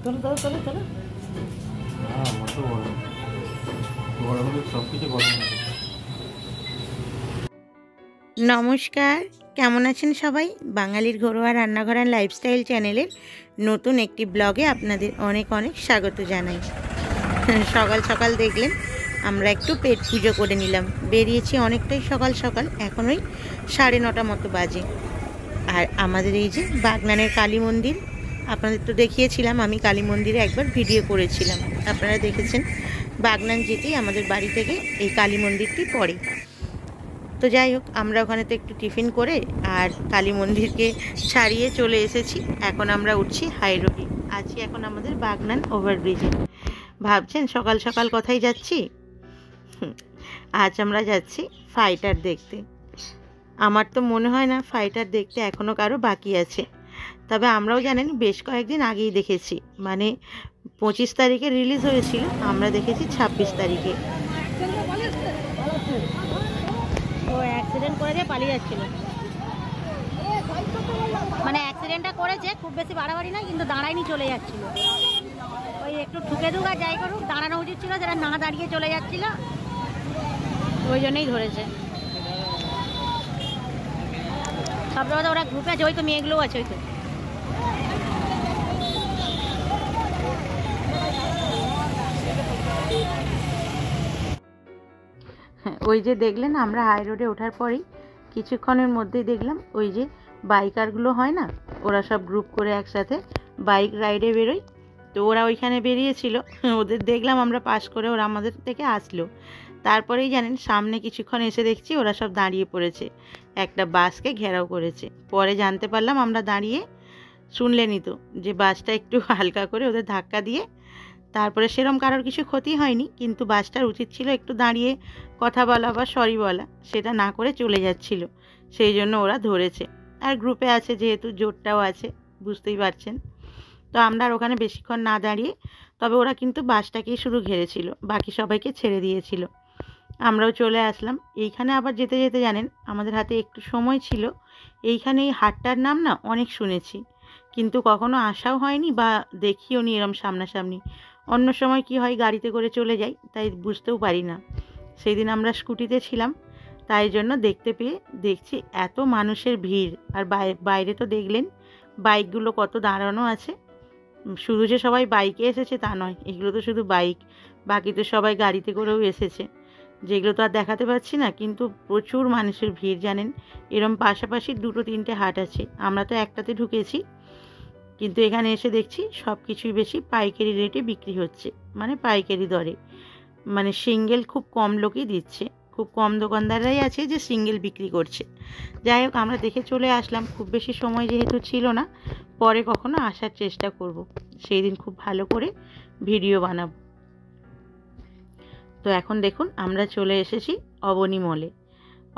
চলো চলো চলো চলো। নমস্কার, কেমন আছেন সবাই? বাঙালির ঘরোয়া রান্নাঘর আর লাইফস্টাইল চ্যানেলের নতুন একটি ব্লগে আপনাদের অনেক অনেক স্বাগত জানাই। সকাল সকাল দেখলেন আমরা একটু পেট পুজো করে নিলাম। বেরিয়েছি অনেকটাই সকাল সকাল, এখন ওই 9:30 মতো বাজে। আর আমাদের এই যে বাগনানের কালী মন্দির, আপনাদের তো দেখিয়েছিলাম, আমি কালী মন্দিরে একবার ভিডিও করেছিলাম, আপনারা দেখেছেন। বাগনান যেতেই আমাদের বাড়ি থেকে এই কালী মন্দিরটি পড়ে। তো যাই হোক, আমরা ওখানে তো একটু টিফিন করে আর কালী মন্দিরকে ছাড়িয়ে চলে এসেছি। এখন আমরা উঠছি হাই রোডে, আছি এখন আমাদের বাগনান ওভারব্রিজে। ভাবছেন সকাল সকাল কোথায় যাচ্ছি? আজ আমরা যাচ্ছি ফাইটার দেখতে। আমার তো মনে হয় না ফাইটার দেখতে এখনও কারো বাকি আছে, তবে আমরাও জানেন বেশ কয়েকদিন আগেই দেখেছি, মানে 25 তারিখে রিলিজ হয়েছিল, আমরা দেখেছি 26 তারিখে। ও অ্যাক্সিডেন্ট করে দিয়ে পালিয়ে যাচ্ছিল, মানে অ্যাক্সিডেন্টটা করেছে, খুব বেশি বাড়াবাড়ি নয়, কিন্তু দাঁড়ায়নি, চলে যাচ্ছিল। ওই একটু ঠুকে দুক আর যাই করুক, দাঁড়ানো উচিত ছিল, যারা না দাঁড়িয়ে চলে যাচ্ছিল, ওই জন্যই ধরেছে। সব জায়গাতে ওরা গ্রুপে আছে, ওই তো মেয়েগুলোও আছে, ওই তো। ওই যে দেখলেন আমরা হাই রোডে ওঠার পরেই কিছুক্ষণের মধ্যেই দেখলাম ওই যে বাইকারগুলো হয় না, ওরা সব গ্রুপ করে একসাথে বাইক রাইডে বেরোয়। তো ওরা ওইখানে বেরিয়েছিল, ওদের দেখলাম আমরা পাস করে, ওরা আমাদের থেকে আসলো। তারপরেই জানেন সামনে কিছুক্ষণ এসে দেখছি ওরা সব দাঁড়িয়ে পড়েছে, একটা বাসকে ঘেরাও করেছে। পরে জানতে পারলাম আমরা দাঁড়িয়ে, শুনলেনই তো, যে বাসটা একটু হালকা করে ওদের ধাক্কা দিয়ে, তারপরে সেরম কারোর কিছু ক্ষতি হয়নি, কিন্তু বাসটার উচিত ছিল একটু দাঁড়িয়ে কথা বলা বা সরি বলা, সেটা না করে চলে যাচ্ছিল, সেই জন্য ওরা ধরেছে। আর গ্রুপে আছে যেহেতু, জোরটাও আছে, বুঝতেই পারছেন। তো আমরা আর ওখানে বেশিক্ষণ না দাঁড়িয়ে, তবে ওরা কিন্তু বাসটাকেই শুধু ঘিরেছিল, বাকি সবাইকে ছেড়ে দিয়েছিল। আমরাও চলে আসলাম। এইখানে আবার যেতে যেতে জানেন আমাদের হাতে একটু সময় ছিল। এইখানে এই হাটটার নাম না অনেক শুনেছি, কিন্তু কখনো আসাও হয়নি বা দেখিও নি এরম সামনাসামনি। অন্য সময় কি হয়, গাড়িতে করে চলে যাই, তাই বুঝতেও পারি না। সেই দিন আমরা স্কুটিতে ছিলাম, তাই জন্য দেখতে পেয়ে দেখছি এত মানুষের ভিড়। আর বাইরে তো দেখলেন বাইকগুলো কত দাঁড়ানো আছে। শুধু যে সবাই বাইকে এসেছে তা নয়, এগুলো তো শুধু বাইক, বাকি তো সবাই গাড়িতে করেও এসেছে, যেগুলো তো আর দেখাতে পাচ্ছি না। কিন্তু প্রচুর মানুষের ভিড় জানেন। এরম পাশাপাশি 2-3টে হাট আছে, আমরা তো একটাতে ঢুকেছি, কিন্তু এখানে এসে দেখছি সব কিছুই বেশি পাইকারি রেটে বিক্রি হচ্ছে, মানে পাইকারি দরে, মানে সিঙ্গেল খুব কম লোকই দিচ্ছে, খুব কম দোকানদাররাই আছে যে সিঙ্গেল বিক্রি করছে। যাই হোক, আমরা দেখে চলে আসলাম, খুব বেশি সময় যেহেতু ছিল না, পরে কখনো আসার চেষ্টা করব, সেই দিন খুব ভালো করে ভিডিও বানাবো। তো এখন দেখুন আমরা চলে এসেছি অবনী মলে।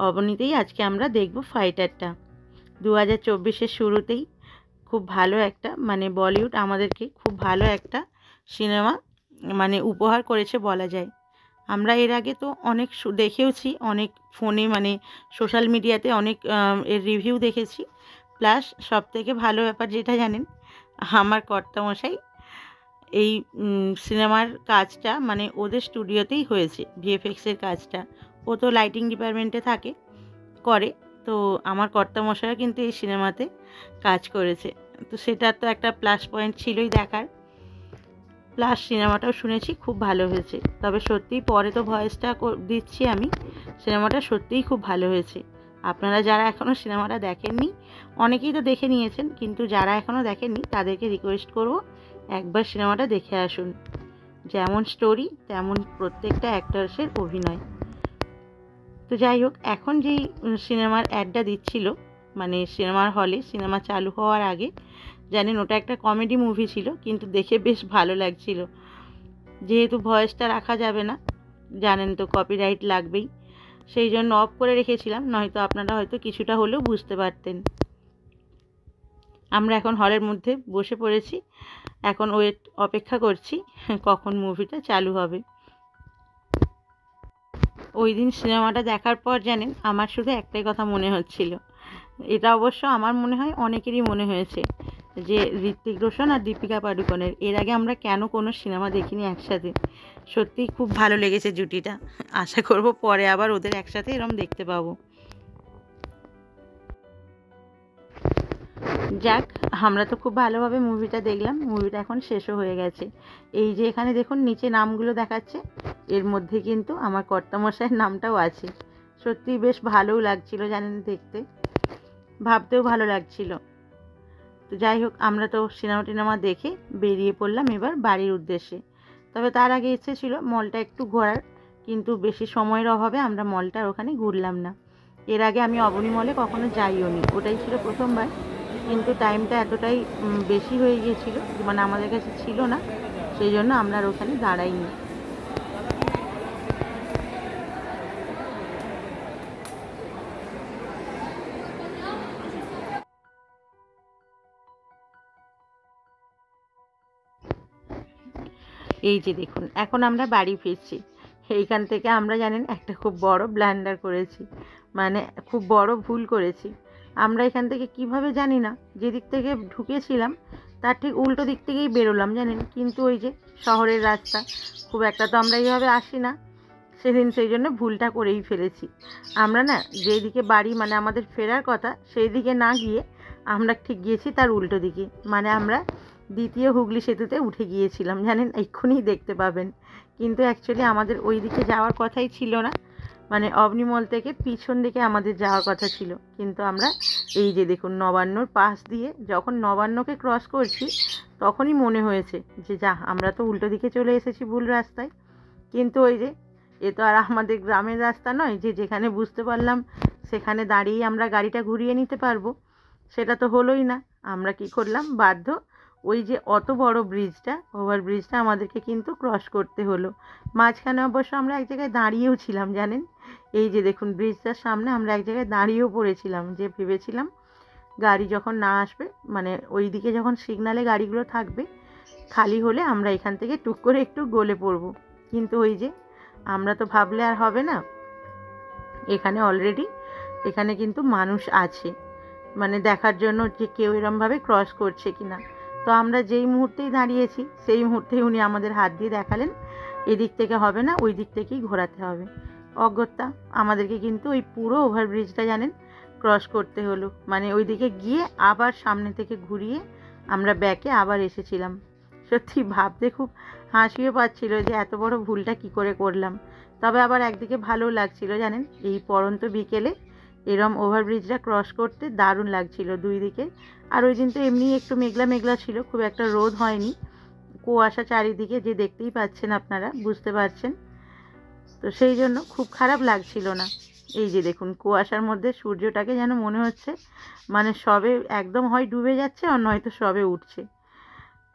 অবনীতেই আজকে আমরা দেখব ফাইটারটা। 2024-এর শুরুতেই খুব ভালো একটা, মানে বলিউড আমাদেরকে খুব ভালো একটা সিনেমা মানে উপহার করেছে বলা যায়। আমরা এর আগে তো অনেক দেখেওছি, অনেক ফোনে মানে সোশ্যাল মিডিয়াতে অনেক এর রিভিউ দেখেছি। প্লাস সবথেকে ভালো ব্যাপার যেটা জানেন, আমার কর্তামশাই এই সিনেমার কাজটা মানে ওদের স্টুডিওতেই হয়েছে, ভিএফএক্সের কাজটা। ও তো লাইটিং ডিপার্টমেন্টে থাকে, করে। তো আমার কর্তামশাইও কিন্তু এই সিনেমাতে কাজ করেছে, তো সেটা তো একটা প্লাস পয়েন্ট ছিলই দেখার। প্লাস সিনেমাটাও শুনেছি খুব ভালো হয়েছে। তবে সত্যিই পরে তো ভয়েসটা দিচ্ছি আমি, সিনেমাটা সত্যিই খুব ভালো হয়েছে। আপনারা যারা এখনও সিনেমাটা দেখেননি, অনেকেই তো দেখে নিয়েছেন, কিন্তু যারা এখনও দেখেননি তাদেরকে রিকোয়েস্ট করব একবার সিনেমাটা দেখে আসুন। যেমন স্টোরি তেমন প্রত্যেকটা অ্যাক্টরসের অভিনয়। তো যাই হোক, এখন যেই সিনেমার অ্যাডটা দিচ্ছিল, মানে সিনেমার হলে সিনেমা চালু হওয়ার আগে, জানেন ওটা একটা কমেডি মুভি ছিল, কিন্তু দেখে বেশ ভালো লাগছিল। যেহেতু ভয়েসটা রাখা যাবে না, জানেন তো কপিরাইট লাগবেই, সেই জন্য অফ করে রেখেছিলাম, নয়তো আপনারা হয়তো কিছুটা হলেও বুঝতে পারতেন। আমরা এখন হলের মধ্যে বসে পড়েছি, এখন অপেক্ষা করছি কখন মুভিটা চালু হবে। ওই দিন সিনেমাটা দেখার পর জানেন আমার শুধু একটাই কথা মনে হচ্ছিল, এটা অবশ্য আমার মনে হয় অনেকেরই মনে হয়েছে যে ঋত্বিক রোশন আর দীপিকা পাডুকোনের এর আগে আমরা কেন কোনো সিনেমা দেখিনি একসাথে। সত্যিই খুব ভালো লেগেছে জুটিটা। আশা করব পরে আবার ওদের একসাথে এরম দেখতে পাবো। যাক, আমরা তো খুব ভালোভাবে মুভিটা দেখলাম। মুভিটা এখন শেষও হয়ে গেছে। এই যে এখানে দেখুন নিচে নামগুলো দেখাচ্ছে, এর মধ্যে কিন্তু আমার কর্তামশাইয়ের নামটাও আছে। সত্যিই বেশ ভালোও লাগছিল জানেন দেখতে, ভাবতেও ভালো লাগছিল। তো যাই হোক, আমরা তো সিনেমা দেখে বেরিয়ে পড়লাম এবার বাড়ির উদ্দেশ্যে। তবে তার আগে ইচ্ছে ছিল মলটা একটু ঘোরার, কিন্তু বেশি সময়ের অভাবে আমরা মলটার ওখানে ঘুরলাম না। এর আগে আমি অবনী মলে কখনো যাইও নি, ওটাই ছিল প্রথমবার। কিন্তু টাইমটা এতটাই বেশি হয়ে গিয়েছিল, মানে আমাদের কাছে ছিল না, সেই জন্য আমরা আর ওখানে দাঁড়াইনি। এই যে দেখুন এখন আমরা বাড়ি ফিরছি। এইখান থেকে আমরা জানেন একটা খুব বড় ব্লান্ডার করেছি, মানে খুব বড় ভুল করেছি। আমরা এখান থেকে কিভাবে জানি না, যেদিক থেকে ঢুকেছিলাম তার ঠিক উল্টো দিক থেকেই বেরোলাম জানেন। কিন্তু ওই যে শহরের রাস্তা, খুব একটা তো আমরা এইভাবে আসি না সেদিন, সেই জন্য ভুলটা করেই ফেলেছি। আমরা না যেদিকে বাড়ি মানে আমাদের ফেরার কথা সেই দিকে না গিয়ে আমরা ঠিক গিয়েছি তার উল্টো দিকে, মানে আমরা দ্বিতীয় হুগলি সেতুতে উঠে গিয়েছিলাম জানেন, এক্ষুনি দেখতে পাবেন। কিন্তু অ্যাকচুয়ালি আমাদের ওই দিকে যাওয়ার কথাই ছিল না, মানে অবনী মল থেকে পিছন দিকে আমাদের যাওয়ার কথা ছিল। কিন্তু আমরা এই যে দেখুন নবান্নর পাশ দিয়ে যখন নবান্নকে ক্রস করছি তখনই মনে হয়েছে যে যা আমরা তো উল্টো দিকে চলে এসেছি ভুল রাস্তায়। কিন্তু ওই যে এ তো আর আমাদের গ্রামের রাস্তা নয় যে যেখানে বুঝতে পারলাম সেখানে দাঁড়িয়েই আমরা গাড়িটা ঘুরিয়ে নিতে পারবো, সেটা তো হলোই না। আমরা কি করলাম, বাধ্য ওই যে অত বড় ব্রিজটা, ওভারব্রিজটা আমাদেরকে কিন্তু ক্রস করতে হলো। মাঝখানে অবশ্য আমরা এক জায়গায় দাঁড়িয়েও ছিলাম জানেন। এই যে দেখুন ব্রিজটার সামনে আমরা এক জায়গায় দাঁড়িয়েও পড়েছিলাম, যে ভেবেছিলাম গাড়ি যখন না আসবে, মানে ওই দিকে যখন সিগনালে গাড়িগুলো থাকবে খালি হলে আমরা এখান থেকে টুক করে একটু গলে পড়বো। কিন্তু ওই যে আমরা তো ভাবলে আর হবে না, এখানে অলরেডি এখানে কিন্তু মানুষ আছে, মানে দেখার জন্য যে কেউ এরমভাবে ক্রস করছে কিনা। তো আমরা যেই মুহূর্তেই দাঁড়িয়েছি সেই মুহূর্তেই উনি আমাদের হাত দিয়ে দেখালেন এদিক থেকে হবে না, ওই দিক থেকেই ঘোরাতে হবে। অগত্যা আমাদেরকে কিন্তু ওই পুরো ওভারব্রিজটা জানেন ক্রস করতে হলো, মানে ওই দিকে গিয়ে আবার সামনে থেকে ঘুরিয়ে আমরা ব্যাকে আবার এসেছিলাম। সত্যি ভাবতে খুব হাসিও পাচ্ছিল যে এত বড় ভুলটা কি করে করলাম। তবে আবার একদিকে ভালোও লাগছিল জানেন, এই পড়ন্ত বিকেলে এরম ওভারব্রিজটা ক্রস করতে দারুণ লাগছিল দুই দিকে। আর ওই দিন তো এমনি একটু মেঘলা মেঘলা ছিল, খুব একটা রোদ হয়নি, কুয়াশা চারিদিকে, যে দেখতেই পাচ্ছেন আপনারা, বুঝতে পারছেন। তো সেই জন্য খুব খারাপ লাগছিল না। এই যে দেখুন কুয়াশার মধ্যে সূর্যটাকে যেন মনে হচ্ছে মানে সবে একদম হয় ডুবে যাচ্ছে আর নয়তো সবে উঠছে,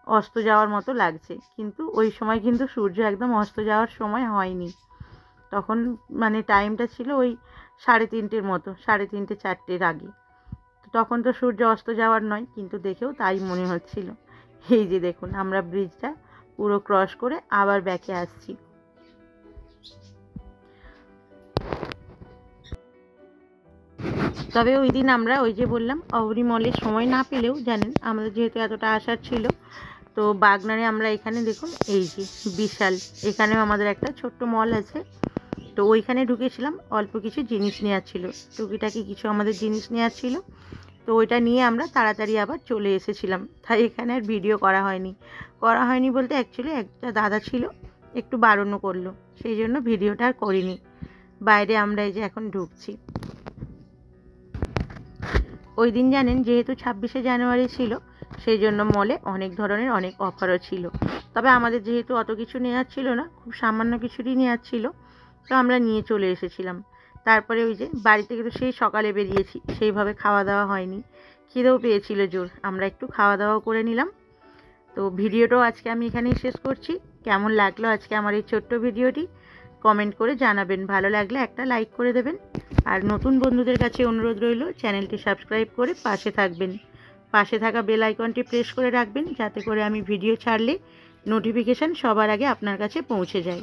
অস্ত যাওয়ার মতো লাগছে। কিন্তু ওই সময় কিন্তু সূর্য একদম অস্ত যাওয়ার সময় হয়নি, তখন মানে টাইমটা ছিল ওই 3:30 মতো, 3:30 4টের আগে। তখন তো সূর্য অস্ত যাওয়ার নয়, কিন্তু দেখেও তাই মনে হচ্ছিল। এই যে দেখুন আমরা ব্রিজটা পুরো ক্রস করে আবার ব্যাকে আসছি। তবে ওই দিন আমরা ওই যে বললাম অবনী মলের সময় না পেলেও জানেন আমাদের যেহেতু এতটা আসার ছিল, তো বাগনারে আমরা এখানে দেখুন এই যে বিশাল, এখানেও আমাদের একটা ছোট্ট মল আছে, তো ওইখানে ঢুকেছিলাম। অল্প কিছু জিনিস নেওয়ার ছিল, টুকিটাকি কিছু আমাদের জিনিস নেওয়ার ছিল, তো ওইটা নিয়ে আমরা তাড়াতাড়ি আবার চলে এসেছিলাম। তাই এখানে আর ভিডিও করা হয়নি বলতে অ্যাকচুয়ালি একটা দাদা ছিল একটু বারণও করলো, সেই জন্য ভিডিওটা আর করিনি। বাইরে আমরা এই যে এখন ঢুকছি। ওই দিন জানেন যেহেতু 26শে জানুয়ারি ছিল, সেই জন্য মলে অনেক ধরনের অনেক অফারও ছিল। তবে আমাদের যেহেতু অত কিছু নেওয়ার ছিল না, খুব সামান্য কিছুরই নেওয়ার ছিল, তো আমরা নিয়ে চলে এসেছিলাম। তারপরে ওই যে বাড়ি থেকে তো সেই সকালে বেরিয়েছি, সেইভাবে খাওয়া দাওয়া হয়নি, খিদেও পেয়েছিল জোর, আমরা একটু খাওয়া দাওয়াও করে নিলাম। তো ভিডিওটাও আজকে আমি এখানেই শেষ করছি। কেমন লাগলো আজকে আমার এই ছোট্ট ভিডিওটি কমেন্ট করে জানাবেন, ভালো লাগলে একটা লাইক করে দেবেন। আর নতুন বন্ধুদের কাছে অনুরোধ রইল চ্যানেলটি সাবস্ক্রাইব করে পাশে থাকবেন, পাশে থাকা বেল আইকনটি প্রেস করে রাখবেন, যাতে করে আমি ভিডিও ছাড়লে নোটিফিকেশান সবার আগে আপনার কাছে পৌঁছে যায়।